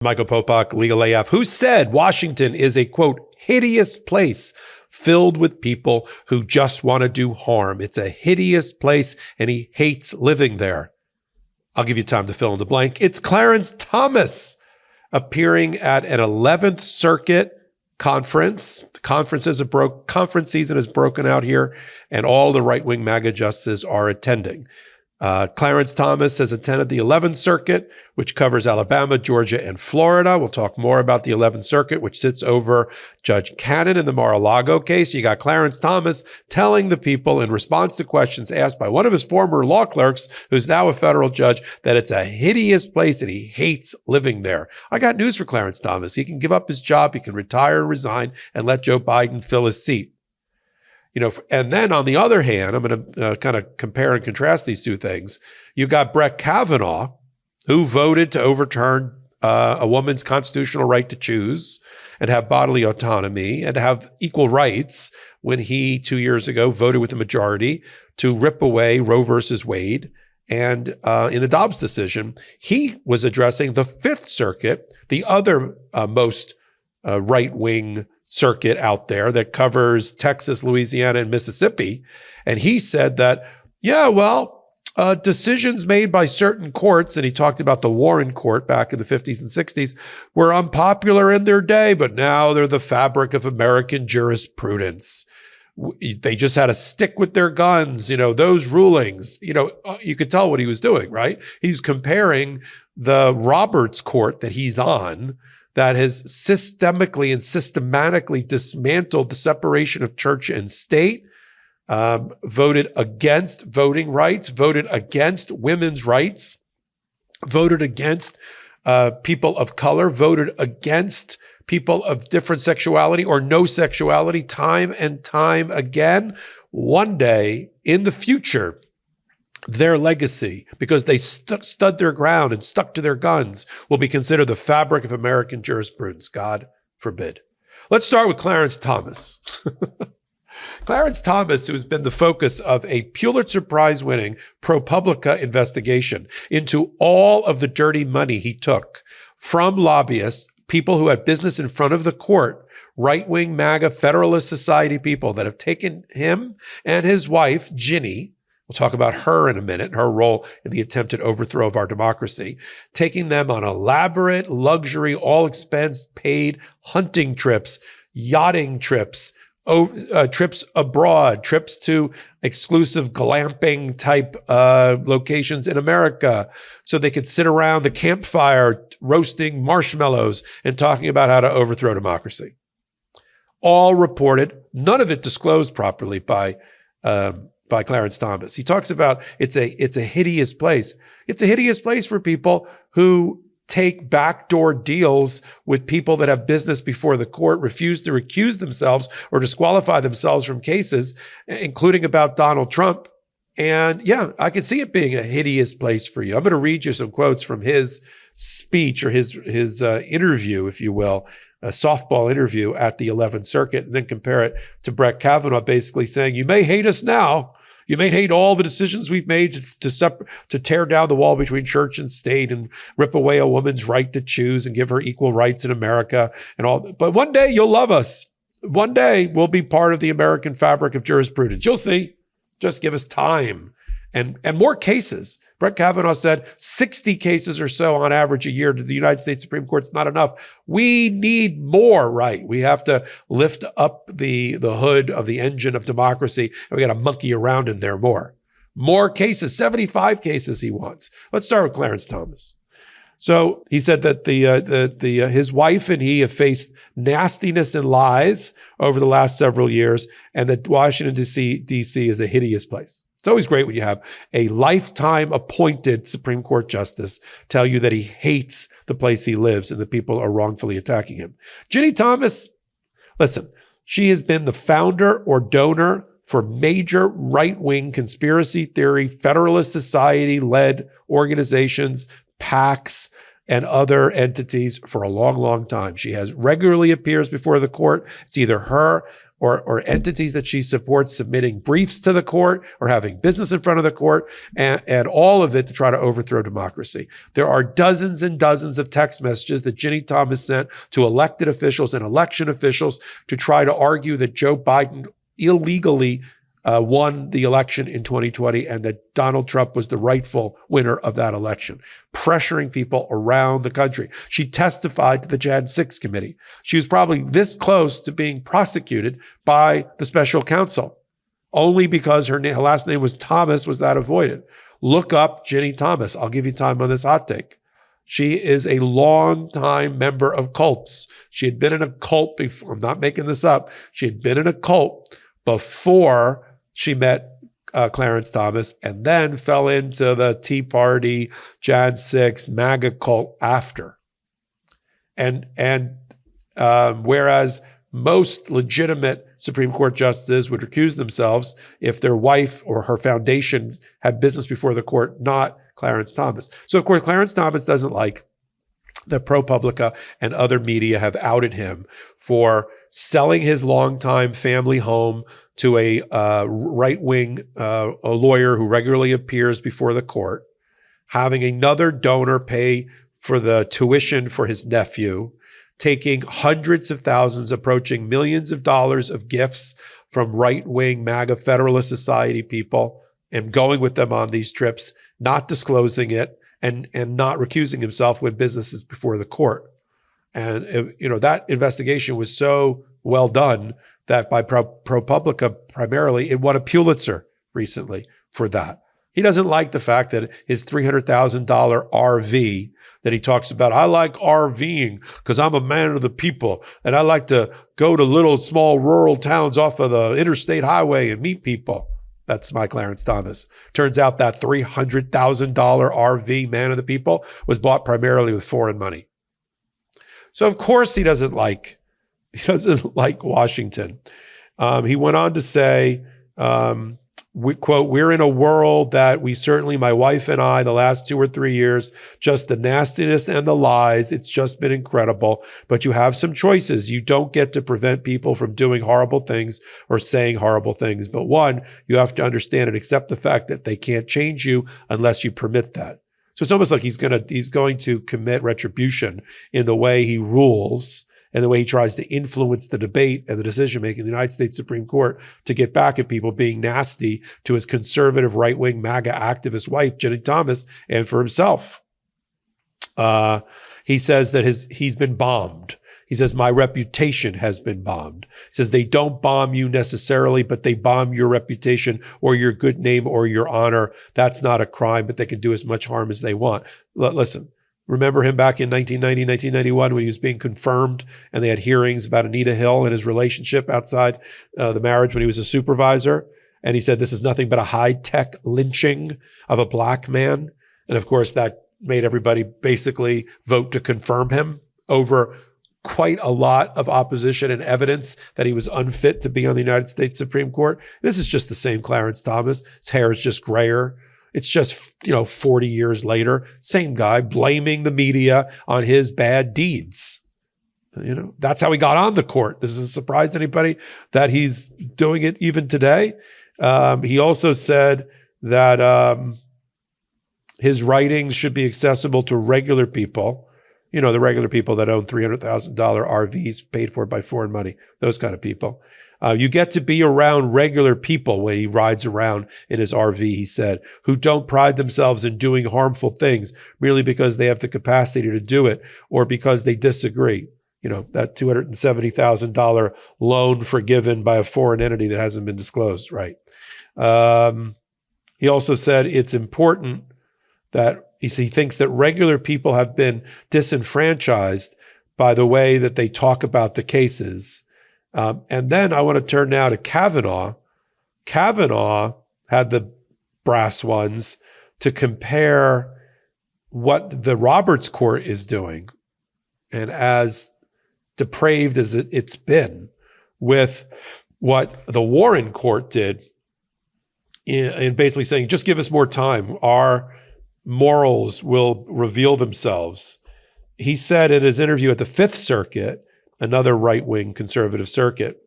Michael Popok, Legal AF, who said Washington is a, quote, hideous place filled with people who just want to do harm. It's a hideous place, and he hates living there. I'll give you time to fill in the blank. It's Clarence Thomas appearing at an 11th Circuit conference. The conference season is broken out here, and all the right-wing MAGA justices are attending. Clarence Thomas has attended the 11th Circuit, which covers Alabama, Georgia, and Florida. We'll talk more about the 11th Circuit, which sits over Judge Cannon in the Mar-a-Lago case. You got Clarence Thomas telling the people in response to questions asked by one of his former law clerks, who's now a federal judge, that it's a hideous place and he hates living there. I got news for Clarence Thomas. He can give up his job, he can retire and resign, and let Joe Biden fill his seat. And then on the other hand, I'm going to kind of compare and contrast these two things. You got Brett Kavanaugh, who voted to overturn a woman's constitutional right to choose and have bodily autonomy and have equal rights when he 2 years ago voted with the majority to rip away Roe versus Wade. And in the Dobbs decision, he was addressing the Fifth Circuit, the other most right-wing circuit out there that covers Texas, Louisiana, and Mississippi. And he said that, decisions made by certain courts, and he talked about the Warren Court back in the 50s and 60s, were unpopular in their day, but now they're the fabric of American jurisprudence. They just had to stick with their guns, those rulings. You could tell what he was doing, right? He's comparing the Roberts Court that he's on, that has systemically and systematically dismantled the separation of church and state, voted against voting rights, voted against women's rights, voted against people of color, voted against people of different sexuality or no sexuality time and time again. One day in the future, their legacy, because they stood their ground and stuck to their guns, will be considered the fabric of American jurisprudence. God forbid. Let's start with Clarence Thomas. Clarence Thomas, who has been the focus of a Pulitzer Prize-winning ProPublica investigation into all of the dirty money he took from lobbyists, people who had business in front of the court, right-wing MAGA Federalist Society people that have taken him and his wife, Ginny, we'll talk about her in a minute, her role in the attempted overthrow of our democracy, taking them on elaborate, luxury, all-expense paid hunting trips, yachting trips, trips abroad, trips to exclusive glamping type locations in America, so they could sit around the campfire roasting marshmallows and talking about how to overthrow democracy. All reported, none of it disclosed properly by Clarence Thomas. He talks about it's a hideous place. It's a hideous place for people who take backdoor deals with people that have business before the court, refuse to recuse themselves or disqualify themselves from cases, including about Donald Trump. And yeah, I could see it being a hideous place for you. I'm going to read you some quotes from his speech or his interview, if you will, a softball interview at the 11th Circuit, and then compare it to Kavanaugh basically saying, you may hate us now. You may hate all the decisions we've made to tear down the wall between church and state and rip away a woman's right to choose and give her equal rights in America and all. But one day you'll love us. One day we'll be part of the American fabric of jurisprudence. You'll see. Just give us time and more cases. Brett Kavanaugh said 60 cases or so on average a year to the United States Supreme Court's not enough. We need more, right? We have to lift up the hood of the engine of democracy, and we got to monkey around in there more. More cases, 75 cases he wants. Let's start with Clarence Thomas. So he said that his wife and he have faced nastiness and lies over the last several years, and that Washington, D.C. is a hideous place. It's always great when you have a lifetime appointed Supreme Court justice tell you that he hates the place he lives and the people are wrongfully attacking him. Ginny Thomas, listen, she has been the founder or donor for major right-wing conspiracy theory, Federalist Society-led organizations, PACs, and other entities for a long, long time. She has regularly appears before the court. It's either her or entities that she supports submitting briefs to the court or having business in front of the court, and all of it to try to overthrow democracy. There are dozens and dozens of text messages that Ginny Thomas sent to elected officials and election officials to try to argue that Joe Biden illegally won the election in 2020 and that Donald Trump was the rightful winner of that election, pressuring people around the country. She testified to the Jan 6 committee. She was probably this close to being prosecuted by the special counsel. Only because her last name was Thomas was that avoided. Look up Ginny Thomas. I'll give you time on this hot take. She is a long-time member of cults. She had been in a cult before. I'm not making this up. She had been in a cult before she met Clarence Thomas, and then fell into the Tea Party, Jan 6, MAGA cult after. And whereas most legitimate Supreme Court justices would recuse themselves if their wife or her foundation had business before the court, not Clarence Thomas. So, of course, Clarence Thomas doesn't like that ProPublica and other media have outed him for selling his longtime family home to a right-wing a lawyer who regularly appears before the court, having another donor pay for the tuition for his nephew, taking hundreds of thousands, approaching millions of dollars of gifts from right-wing MAGA Federalist Society people and going with them on these trips, not disclosing it, and not recusing himself when business is before the court. And, that investigation was so well done that by ProPublica primarily, it won a Pulitzer recently for that. He doesn't like the fact that his $300,000 RV that he talks about, I like RVing because I'm a man of the people and I like to go to little small rural towns off of the interstate highway and meet people. That's my Clarence Thomas. Turns out that $300,000 RV, man of the people, was bought primarily with foreign money. So of course he doesn't like Washington. He went on to say, we quote, we're in a world that we certainly, my wife and I, the last 2 or 3 years, just the nastiness and the lies. It's just been incredible. But you have some choices. You don't get to prevent people from doing horrible things or saying horrible things. But one, you have to understand and accept the fact that they can't change you unless you permit that. So it's almost like he's going to commit retribution in the way he rules and the way he tries to influence the debate and the decision-making in the United States Supreme Court to get back at people being nasty to his conservative right-wing MAGA activist wife, Ginny Thomas, and for himself. He says that he's been bombed. He says, my reputation has been bombed. He says, they don't bomb you necessarily, but they bomb your reputation or your good name or your honor. That's not a crime, but they can do as much harm as they want. Listen. Remember him back in 1990, 1991 when he was being confirmed and they had hearings about Anita Hill and his relationship outside the marriage when he was a supervisor. And he said, this is nothing but a high-tech lynching of a black man. And of course, that made everybody basically vote to confirm him over quite a lot of opposition and evidence that he was unfit to be on the United States Supreme Court. This is just the same Clarence Thomas. His hair is just grayer. It's just, 40 years later, same guy blaming the media on his bad deeds. That's how he got on the court. Does it surprise anybody that he's doing it even today? He also said that his writings should be accessible to regular people. The regular people that own $300,000 RVs paid for by foreign money, those kind of people. You get to be around regular people when he rides around in his RV, he said, who don't pride themselves in doing harmful things merely because they have the capacity to do it or because they disagree. That $270,000 loan forgiven by a foreign entity that hasn't been disclosed, right? He also said it's important that he thinks that regular people have been disenfranchised by the way that they talk about the cases. And then I want to turn now to Kavanaugh. Kavanaugh had the brass ones to compare what the Roberts Court is doing, and as depraved as it's been, with what the Warren Court did in basically saying, just give us more time. Our morals will reveal themselves. he said in his interview at the Fifth Circuit, another right-wing conservative circuit,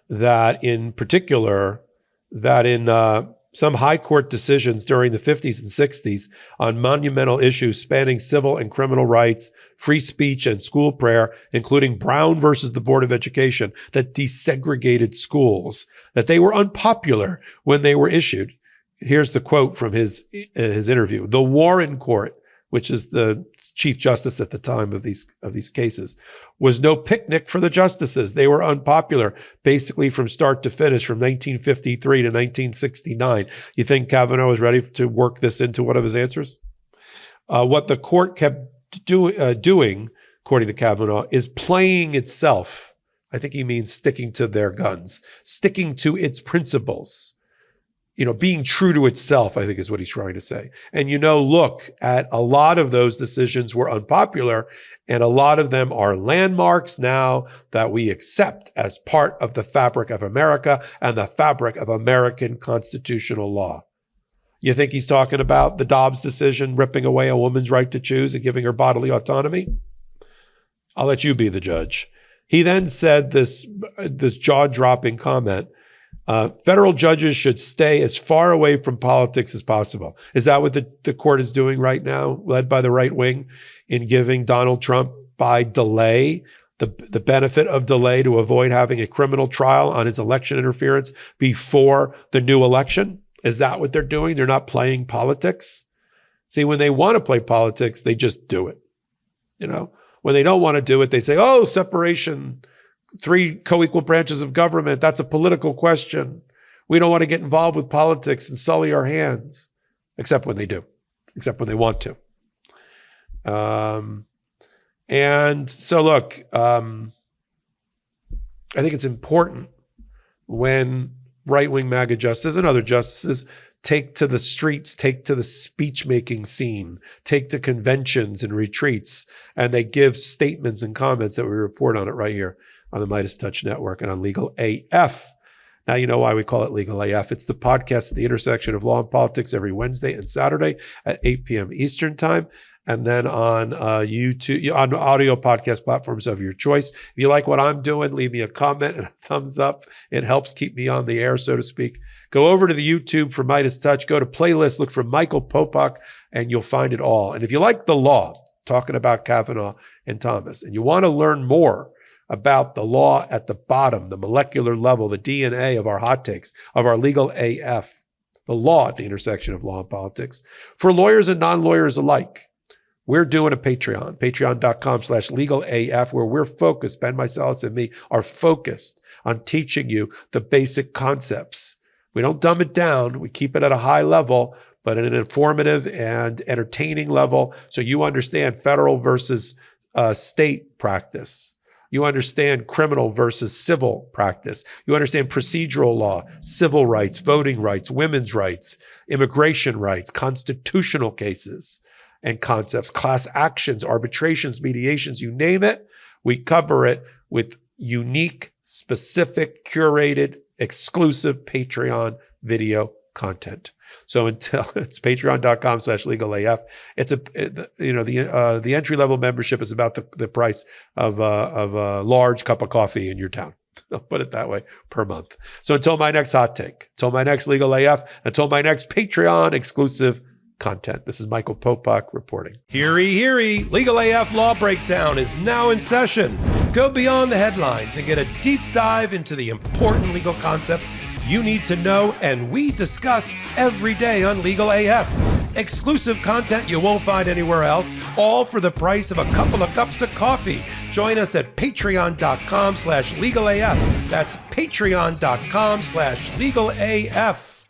that in particular, that in some high court decisions during the 50s and 60s on monumental issues spanning civil and criminal rights, free speech, and school prayer, including Brown versus the Board of Education, that desegregated schools, that they were unpopular when they were issued. Here's the quote from his interview. The Warren Court, which is the chief justice at the time of these cases, was no picnic for the justices. They were unpopular, basically from start to finish, from 1953 to 1969. You think Kavanaugh was ready to work this into one of his answers? What the court kept doing, according to Kavanaugh, is playing itself. I think he means sticking to their guns, sticking to its principles. Being true to itself, I think is what he's trying to say. And, look at a lot of those decisions were unpopular, and a lot of them are landmarks now that we accept as part of the fabric of America and the fabric of American constitutional law. You think he's talking about the Dobbs decision, ripping away a woman's right to choose and giving her bodily autonomy? I'll let you be the judge. He then said this jaw-dropping comment. Federal judges should stay as far away from politics as possible. Is that what the court is doing right now, led by the right wing, in giving Donald Trump, by delay, the benefit of delay to avoid having a criminal trial on his election interference before the new election? Is that what they're doing? They're not playing politics? See, when they want to play politics, they just do it. When they don't want to do it, they say, oh, separation, 3 co-equal branches of government, that's a political question. We don't want to get involved with politics and sully our hands, except when they do, except when they want to. And so, look, I think it's important when right-wing MAGA justices and other justices take to the streets, take to the speech-making scene, take to conventions and retreats, and they give statements and comments that we report on it right here on the MeidasTouch Network and on Legal AF. Now you know why we call it Legal AF. It's the podcast at the intersection of law and politics every Wednesday and Saturday at 8 p.m. Eastern Time. And then on YouTube, on audio podcast platforms of your choice. If you like what I'm doing, leave me a comment and a thumbs up. It helps keep me on the air, so to speak. Go over to the YouTube for MeidasTouch. Go to playlist, look for Michael Popok, and you'll find it all. And if you like the law, talking about Kavanaugh and Thomas, and you want to learn more about the law at the bottom, the molecular level, the DNA of our hot takes, of our Legal AF, the law at the intersection of law and politics, for lawyers and non-lawyers alike, we're doing a Patreon, patreon.com/legalaf, where we're focused, Ben Meiselas and me are focused on teaching you the basic concepts. We don't dumb it down. We keep it at a high level, but at an informative and entertaining level, so you understand federal versus state practice. You understand criminal versus civil practice. You understand procedural law, civil rights, voting rights, women's rights, immigration rights, constitutional cases and concepts, class actions, arbitrations, mediations, you name it. We cover it with unique, specific, curated, exclusive Patreon video content. So until it's patreon.com/legalaf, the entry level membership is about the price of a large cup of coffee in your town. I'll put it that way, per month. So until my next hot take, until my next Legal AF, until my next Patreon exclusive content. This is Michael Popok reporting. Heary, heary, Legal AF Law Breakdown is now in session. Go beyond the headlines and get a deep dive into the important legal concepts you need to know, and we discuss every day on Legal AF. Exclusive content you won't find anywhere else, all for the price of a couple of cups of coffee. Join us at patreon.com/legalaf. That's patreon.com/legalaf.